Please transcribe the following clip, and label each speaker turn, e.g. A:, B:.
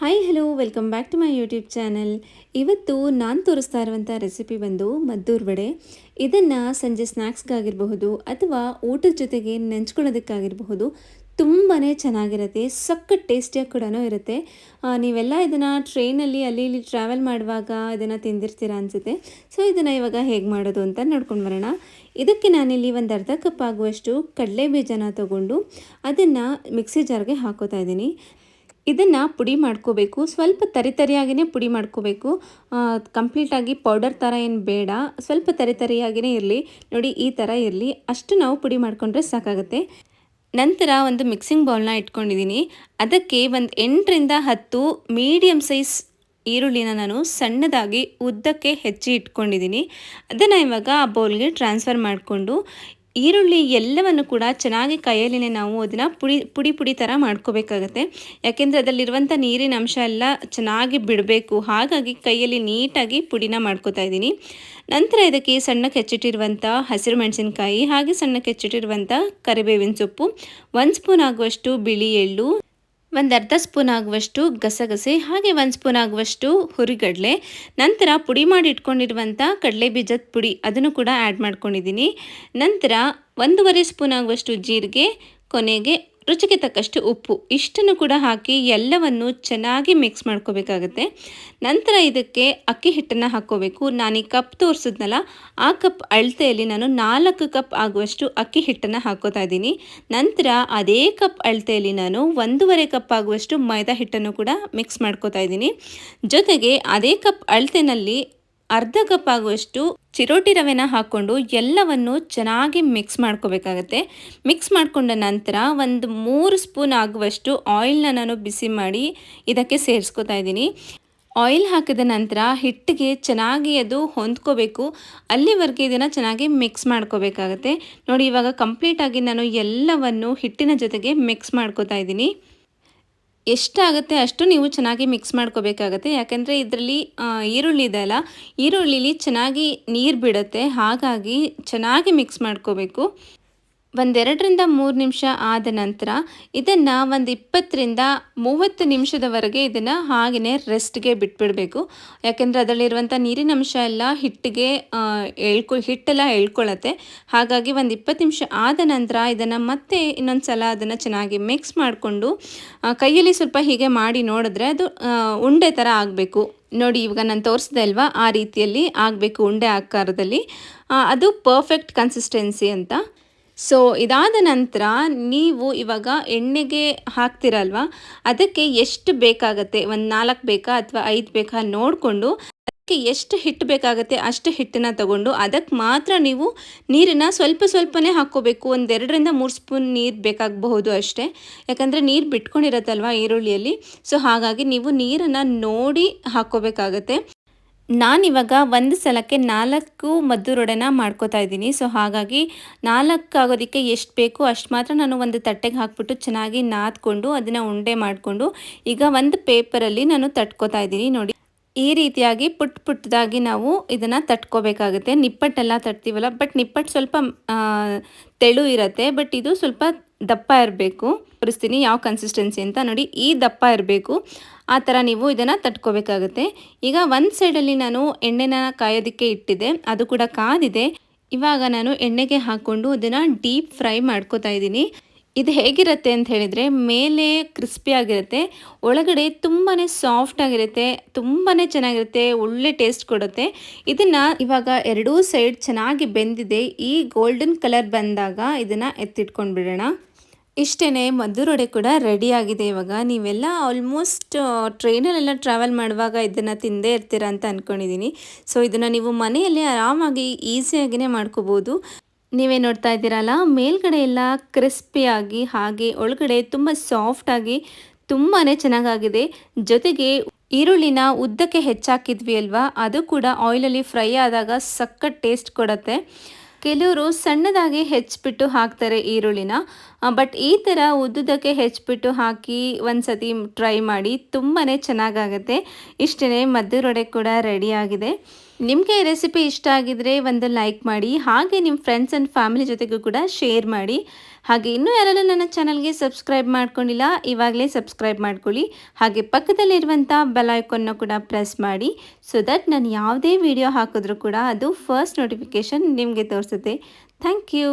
A: Hi hello welcome back to my YouTube channel. ಇವತ್ತು ನಾನು ತೋರಿಸ್ತಾ ಇರುವಂಥ ರೆಸಿಪಿ ಬಂದು ಮದ್ದೂರು ವಡೆ. ಇದನ್ನು ಸಂಜೆ ಸ್ನ್ಯಾಕ್ಸ್ಗಾಗಿರಬಹುದು ಅಥವಾ ಊಟದ ಜೊತೆಗೆ ನೆಂಚ್ಕೊಳ್ಳೋದಕ್ಕಾಗಿರಬಹುದು. ತುಂಬಾ ಚೆನ್ನಾಗಿರುತ್ತೆ, ಸಖತ್ ಟೇಸ್ಟಿಯಾಗಿ ಕೂಡ ಇರುತ್ತೆ. ನೀವೆಲ್ಲ ಇದನ್ನು ಟ್ರೈನಲ್ಲಿ ಅಲ್ಲಿ ಇಲ್ಲಿ ಟ್ರಾವೆಲ್ ಮಾಡುವಾಗ ಇದನ್ನು ತಿಂದಿರ್ತೀರ ಅನಿಸುತ್ತೆ. ಸೊ ಇದನ್ನು ಇವಾಗ ಹೇಗೆ ಮಾಡೋದು ಅಂತ ನೋಡ್ಕೊಂಡು ಬರೋಣ. ಇದಕ್ಕೆ ನಾನಿಲ್ಲಿ ಒಂದು ಅರ್ಧ ಕಪ್ ಆಗುವಷ್ಟು ಕಡಲೆ ಬೀಜನ ತೊಗೊಂಡು ಅದನ್ನು ಮಿಕ್ಸಿ ಜಾರ್ಗೆ ಹಾಕೋತಾ ಇದ್ದೀನಿ. ಇದನ್ನು ಪುಡಿ ಮಾಡ್ಕೋಬೇಕು, ಸ್ವಲ್ಪ ತರಿಯಾಗಿಯೇ ಪುಡಿ ಮಾಡ್ಕೋಬೇಕು. ಕಂಪ್ಲೀಟಾಗಿ ಪೌಡರ್ ಥರ ಏನು ಬೇಡ, ಸ್ವಲ್ಪ ತರಿಯಾಗಿಯೇ ಇರಲಿ. ನೋಡಿ ಈ ಥರ ಇರಲಿ, ಅಷ್ಟು ನಾವು ಪುಡಿ ಮಾಡಿಕೊಂಡ್ರೆ ಸಾಕಾಗುತ್ತೆ. ನಂತರ ಒಂದು ಮಿಕ್ಸಿಂಗ್ ಬೌಲ್ನ ಇಟ್ಕೊಂಡಿದ್ದೀನಿ. ಅದಕ್ಕೆ ಒಂದು 8ರಿಂದ 10 ಮೀಡಿಯಮ್ ಸೈಜ್ ಈರುಳ್ಳಿನ ನಾನು ಸಣ್ಣದಾಗಿ ಉದ್ದಕ್ಕೆ ಹೆಚ್ಚಿ ಇಟ್ಕೊಂಡಿದ್ದೀನಿ. ಅದನ್ನು ಇವಾಗ ಆ ಬೌಲ್ಗೆ ಟ್ರಾನ್ಸ್ಫರ್ ಮಾಡಿಕೊಂಡು ಈರುಳ್ಳಿ ಎಲ್ಲವನ್ನು ಕೂಡ ಚೆನ್ನಾಗಿ ಕೈಯಲ್ಲೇ ನಾವು ಅದನ್ನು ಪುಡಿ ಥರ ಮಾಡ್ಕೋಬೇಕಾಗತ್ತೆ. ಯಾಕೆಂದರೆ ಅದರಲ್ಲಿರುವಂಥ ನೀರಿನ ಅಂಶ ಎಲ್ಲ ಚೆನ್ನಾಗಿ ಬಿಡಬೇಕು. ಹಾಗಾಗಿ ಕೈಯಲ್ಲಿ ನೀಟಾಗಿ ಪುಡಿನ ಮಾಡ್ಕೋತಾ ಇದ್ದೀನಿ. ನಂತರ ಇದಕ್ಕೆ ಸಣ್ಣಕ್ಕೆ ಹೆಚ್ಚಿಟ್ಟಿರುವಂಥ ಹಸಿರು ಮೆಣಸಿನಕಾಯಿ, ಹಾಗೆ ಸಣ್ಣಕ್ಕೆ ಹೆಚ್ಚಿಟ್ಟಿರುವಂಥ ಕರಿಬೇವಿನ ಸೊಪ್ಪು, 1 ಸ್ಪೂನ್ ಆಗುವಷ್ಟು ಬಿಳಿ ಎಳ್ಳು, ಒಂದು ಅರ್ಧ ಸ್ಪೂನ್ ಆಗುವಷ್ಟು ಗಸಗಸೆ, ಹಾಗೆ 1 ಸ್ಪೂನ್ ಆಗುವಷ್ಟು ಹುರಿಗಡಲೆ, ನಂತರ ಪುಡಿ ಮಾಡಿ ಇಟ್ಕೊಂಡಿರುವಂಥ ಕಡಲೆ ಬೀಜದ ಪುಡಿ ಅದನ್ನು ಕೂಡ ಆ್ಯಡ್ ಮಾಡ್ಕೊಂಡಿದ್ದೀನಿ. ನಂತರ 1.5 ಸ್ಪೂನ್ ಆಗುವಷ್ಟು ಜೀರಿಗೆ, ಕೊನೆಗೆ ರುಚಿಗೆ ತಕ್ಕಷ್ಟು ಉಪ್ಪು, ಇಷ್ಟನ್ನು ಕೂಡ ಹಾಕಿ ಎಲ್ಲವನ್ನು ಚೆನ್ನಾಗಿ ಮಿಕ್ಸ್ ಮಾಡ್ಕೋಬೇಕಾಗತ್ತೆ. ನಂತರ ಇದಕ್ಕೆ ಅಕ್ಕಿ ಹಿಟ್ಟನ್ನು ಹಾಕ್ಕೋಬೇಕು. ನಾನು ಈ ಕಪ್ ತೋರಿಸಿದ್ನಲ್ಲ, ಆ ಕಪ್ ಅಳತೆಯಲ್ಲಿ ನಾನು 4 ಕಪ್ ಆಗುವಷ್ಟು ಅಕ್ಕಿ ಹಿಟ್ಟನ್ನು ಹಾಕ್ಕೋತಾ ಇದ್ದೀನಿ. ನಂತರ ಅದೇ ಕಪ್ ಅಳತೆಯಲ್ಲಿ ನಾನು 1.5 ಕಪ್ ಆಗುವಷ್ಟು ಮೈದಾ ಹಿಟ್ಟನ್ನು ಕೂಡ ಮಿಕ್ಸ್ ಮಾಡ್ಕೋತಾ ಇದ್ದೀನಿ. ಜೊತೆಗೆ ಅದೇ ಕಪ್ ಅಳತೆನಲ್ಲಿ ಅರ್ಧ ಕಪ್ ಆಗುವಷ್ಟು ಚಿರೋಟಿ ರವೆನ ಹಾಕ್ಕೊಂಡು ಎಲ್ಲವನ್ನು ಚೆನ್ನಾಗಿ ಮಿಕ್ಸ್ ಮಾಡ್ಕೋಬೇಕಾಗತ್ತೆ. ಮಿಕ್ಸ್ ಮಾಡಿಕೊಂಡ ನಂತರ ಒಂದು 3 ಸ್ಪೂನ್ ಆಗುವಷ್ಟು ಆಯಿಲ್ನ ನಾನು ಬಿಸಿ ಮಾಡಿ ಇದಕ್ಕೆ ಸೇರಿಸ್ಕೋತಾ ಇದ್ದೀನಿ. ಆಯಿಲ್ ಹಾಕಿದ ನಂತರ ಹಿಟ್ಟಿಗೆ ಚೆನ್ನಾಗಿ ಅದು ಹೊಂದ್ಕೋಬೇಕು. ಅಲ್ಲಿವರೆಗೆ ಇದನ್ನು ಚೆನ್ನಾಗಿ ಮಿಕ್ಸ್ ಮಾಡ್ಕೋಬೇಕಾಗತ್ತೆ. ನೋಡಿ ಇವಾಗ ಕಂಪ್ಲೀಟಾಗಿ ನಾನು ಎಲ್ಲವನ್ನು ಹಿಟ್ಟಿನ ಜೊತೆಗೆ ಮಿಕ್ಸ್ ಮಾಡ್ಕೋತಾ ಇದ್ದೀನಿ. ಎಷ್ಟಾಗುತ್ತೆ ಅಷ್ಟು ನೀವು ಚೆನ್ನಾಗಿ ಮಿಕ್ಸ್ ಮಾಡ್ಕೋಬೇಕಾಗತ್ತೆ. ಯಾಕೆಂದರೆ ಇದರಲ್ಲಿ ಈರುಳ್ಳಿ ಇದೆ ಅಲ್ಲ, ಈರುಳ್ಳಿಲಿ ಚೆನ್ನಾಗಿ ನೀರು ಬಿಡುತ್ತೆ. ಹಾಗಾಗಿ ಚೆನ್ನಾಗಿ ಮಿಕ್ಸ್ ಮಾಡ್ಕೋಬೇಕು. 1-2ರಿಂದ 3 ನಿಮಿಷ ಆದ ನಂತರ ಇದನ್ನು ಒಂದು 20ರಿಂದ 30 ನಿಮಿಷದವರೆಗೆ ಇದನ್ನು ಹಾಗೆಯೇ ರೆಸ್ಟ್ಗೆ ಬಿಟ್ಬಿಡಬೇಕು. ಯಾಕೆಂದರೆ ಅದರಲ್ಲಿರುವಂಥ ನೀರಿನ ಅಂಶ ಎಲ್ಲ ಹಿಟ್ಟಿಗೆ ಹಿಟ್ಟೆಲ್ಲ ಎಳ್ಕೊಳ್ಳುತ್ತೆ. ಹಾಗಾಗಿ ಒಂದು 20 ನಿಮಿಷ ಆದ ನಂತರ ಇದನ್ನು ಮತ್ತೆ ಇನ್ನೊಂದು ಸಲ ಅದನ್ನು ಚೆನ್ನಾಗಿ ಮಿಕ್ಸ್ ಮಾಡಿಕೊಂಡು ಕೈಯಲ್ಲಿ ಸ್ವಲ್ಪ ಹೀಗೆ ಮಾಡಿ ನೋಡಿದ್ರೆ ಅದು ಉಂಡೆ ಥರ ಆಗಬೇಕು. ನೋಡಿ ಇವಾಗ ನಾನು ತೋರಿಸಿದೆ ಅಲ್ವಾ, ಆ ರೀತಿಯಲ್ಲಿ ಆಗಬೇಕು ಉಂಡೆ ಆಕಾರದಲ್ಲಿ. ಅದು ಪರ್ಫೆಕ್ಟ್ ಕನ್ಸಿಸ್ಟೆನ್ಸಿ ಅಂತ. ಸೊ ಇದಾದ ನಂತರ ನೀವು ಇವಾಗ ಎಣ್ಣೆಗೆ ಹಾಕ್ತಿರಲ್ವ, ಅದಕ್ಕೆ ಎಷ್ಟು ಬೇಕಾಗತ್ತೆ, ಒಂದು 4 ಬೇಕಾ ಅಥವಾ 5 ಬೇಕಾ ನೋಡಿಕೊಂಡು ಅದಕ್ಕೆ ಎಷ್ಟು ಹಿಟ್ಟು ಬೇಕಾಗತ್ತೆ ಅಷ್ಟು ಹಿಟ್ಟನ್ನು ತಗೊಂಡು ಅದಕ್ಕೆ ಮಾತ್ರ ನೀವು ನೀರನ್ನು ಸ್ವಲ್ಪನೇ ಹಾಕ್ಕೋಬೇಕು. ಒಂದು 2ರಿಂದ 3 ಸ್ಪೂನ್ ನೀರು ಬೇಕಾಗಬಹುದು ಅಷ್ಟೇ. ಯಾಕಂದರೆ ನೀರು ಬಿಟ್ಕೊಂಡಿರತ್ತಲ್ವ ಈರುಳ್ಳಿಯಲ್ಲಿ. ಸೊ ಹಾಗಾಗಿ ನೀವು ನೀರನ್ನು ನೋಡಿ ಹಾಕ್ಕೋಬೇಕಾಗತ್ತೆ. ನಾನಿವಾಗ ಒಂದು ಸಲಕ್ಕೆ 4 ಮದ್ದೂರು ವಡೆನ ಮಾಡ್ಕೋತಾ ಇದ್ದೀನಿ. ಸೊ ಹಾಗಾಗಿ 4 ಆಗೋದಕ್ಕೆ ಎಷ್ಟು ಬೇಕು ಅಷ್ಟು ಮಾತ್ರ ನಾನು ಒಂದು ತಟ್ಟೆಗೆ ಹಾಕ್ಬಿಟ್ಟು ಚೆನ್ನಾಗಿ ನಾದ್ಕೊಂಡು ಅದನ್ನು ಉಂಡೆ ಮಾಡಿಕೊಂಡು ಈಗ ಒಂದು ಪೇಪರಲ್ಲಿ ನಾನು ತಟ್ಕೋತಾ ಇದ್ದೀನಿ. ನೋಡಿ ಈ ರೀತಿಯಾಗಿ ಪುಟ್ಟದಾಗಿ ನಾವು ಇದನ್ನು ತಟ್ಕೋಬೇಕಾಗುತ್ತೆ. ನಿಪ್ಪಟ್ಟೆಲ್ಲ ತಟ್ತೀವಲ್ಲ, ಬಟ್ ನಿಪ್ಪಟ್ಟು ಸ್ವಲ್ಪ ತೆಳು ಇರುತ್ತೆ, ಬಟ್ ಇದು ಸ್ವಲ್ಪ ದಪ್ಪ ಇರಬೇಕು. ತೋರಿಸ್ತೀನಿ ಯಾವ ಕನ್ಸಿಸ್ಟೆನ್ಸಿ ಅಂತ. ನೋಡಿ ಈ ದಪ್ಪ ಇರಬೇಕು, ಆ ಥರ ನೀವು ಇದನ್ನು ತಟ್ಕೋಬೇಕಾಗುತ್ತೆ. ಈಗ ಒಂದು ಸೈಡಲ್ಲಿ ನಾನು ಎಣ್ಣೆನ ಕಾಯೋದಕ್ಕೆ ಇಟ್ಟಿದ್ದೆ, ಅದು ಕೂಡ ಕಾದಿದೆ. ಇವಾಗ ನಾನು ಎಣ್ಣೆಗೆ ಹಾಕ್ಕೊಂಡು ಅದನ್ನು ಡೀಪ್ ಫ್ರೈ ಮಾಡ್ಕೋತಾ ಇದ್ದೀನಿ. ಇದು ಹೇಗಿರುತ್ತೆ ಅಂತ ಹೇಳಿದರೆ, ಮೇಲೆ ಕ್ರಿಸ್ಪಿಯಾಗಿರುತ್ತೆ, ಒಳಗಡೆ ತುಂಬಾ ಸಾಫ್ಟಾಗಿರುತ್ತೆ, ತುಂಬಾ ಚೆನ್ನಾಗಿರುತ್ತೆ, ಒಳ್ಳೆ ಟೇಸ್ಟ್ ಕೊಡುತ್ತೆ. ಇದನ್ನು ಇವಾಗ ಎರಡೂ ಸೈಡ್ ಚೆನ್ನಾಗಿ ಬೆಂದಿದೆ. ಈ ಗೋಲ್ಡನ್ ಕಲರ್ ಬಂದಾಗ ಇದನ್ನು ಎತ್ತಿಟ್ಕೊಂಡು ಬಿಡೋಣ. ಇಷ್ಟೇ, ಮದ್ದೂರು ವಡೆ ಕೂಡ ರೆಡಿಯಾಗಿದೆ. ಇವಾಗ ನೀವೆಲ್ಲ ಆಲ್ಮೋಸ್ಟ್ ಟ್ರೈನಲ್ಲೆಲ್ಲ ಟ್ರಾವೆಲ್ ಮಾಡುವಾಗ ಇದನ್ನು ತಿಂದೇ ಇರ್ತೀರ ಅಂತ ಅಂದ್ಕೊಂಡಿದ್ದೀನಿ. ಸೊ ಇದನ್ನು ನೀವು ಮನೆಯಲ್ಲೇ ಆರಾಮಾಗಿ ಈಸಿಯಾಗಿಯೇ ಮಾಡ್ಕೋಬೋದು. ನೀವೇ ನೋಡ್ತಾ ಇದ್ದೀರಲ್ಲ, ಮೇಲ್ಗಡೆ ಎಲ್ಲ ಕ್ರಿಸ್ಪಿಯಾಗಿ ಹಾಗೆ ಒಳಗಡೆ ತುಂಬ ಸಾಫ್ಟಾಗಿ ತುಂಬಾ ಚೆನ್ನಾಗಾಗಿದೆ. ಜೊತೆಗೆ ಈರುಳ್ಳಿನ ಉದ್ದಕ್ಕೆ ಹೆಚ್ಚಾಕಿದ್ವಿ ಅಲ್ವಾ, ಅದು ಕೂಡ ಆಯಿಲಲ್ಲಿ ಫ್ರೈ ಆದಾಗ ಸಖತ್ ಟೇಸ್ಟ್ ಕೊಡುತ್ತೆ. ಕೆಲವರು ಸಣ್ಣದಾಗಿ ಹೆಚ್ಚಿಬಿಟ್ಟು ಹಾಕ್ತಾರೆ ಈರುಳ್ಳಿನ, ಬಟ್ ಈ ಥರ ಉದ್ದುದಕ್ಕೆ ಹೆಚ್ಚಿಬಿಟ್ಟು ಹಾಕಿ ಒಂದು ಸತಿ ಟ್ರೈ ಮಾಡಿ, ತುಂಬಾ ಚೆನ್ನಾಗಾಗುತ್ತೆ. ಇಷ್ಟೇ, ಮದ್ದೂರು ವಡೆ ಕೂಡ ರೆಡಿಯಾಗಿದೆ. ನಿಮಗೆ ಈ ರೆಸಿಪಿ ಇಷ್ಟ ಆಗಿದ್ರೆ ಒಂದು ಲೈಕ್ ಮಾಡಿ, ಹಾಗೆ ನಿಮ್ಮ ಫ್ರೆಂಡ್ಸ್ ಆ್ಯಂಡ್ ಫ್ಯಾಮಿಲಿ ಜೊತೆಗೂ ಕೂಡ ಶೇರ್ ಮಾಡಿ. ಹಾಗೆ ಇನ್ನೂ ಯಾರೆಲ್ಲ ನನ್ನ ಚಾನಲ್ಗೆ ಸಬ್ಸ್ಕ್ರೈಬ್ ಮಾಡ್ಕೊಂಡಿಲ್ಲ ಇವಾಗಲೇ ಸಬ್ಸ್ಕ್ರೈಬ್ ಮಾಡ್ಕೊಳ್ಳಿ. ಹಾಗೆ ಪಕ್ಕದಲ್ಲಿರುವಂಥ ಬೆಲ್ ಐಕಾನ್ನ ಕೂಡ ಪ್ರೆಸ್ ಮಾಡಿ ಸೊ ದಟ್ ನಾನು ಯಾವುದೇ ವಿಡಿಯೋ ಹಾಕಿದ್ರೂ ಕೂಡ ಅದು ಫಸ್ಟ್ ನೋಟಿಫಿಕೇಷನ್ ನಿಮಗೆ ತೋರಿಸುತ್ತೆ. Thank you.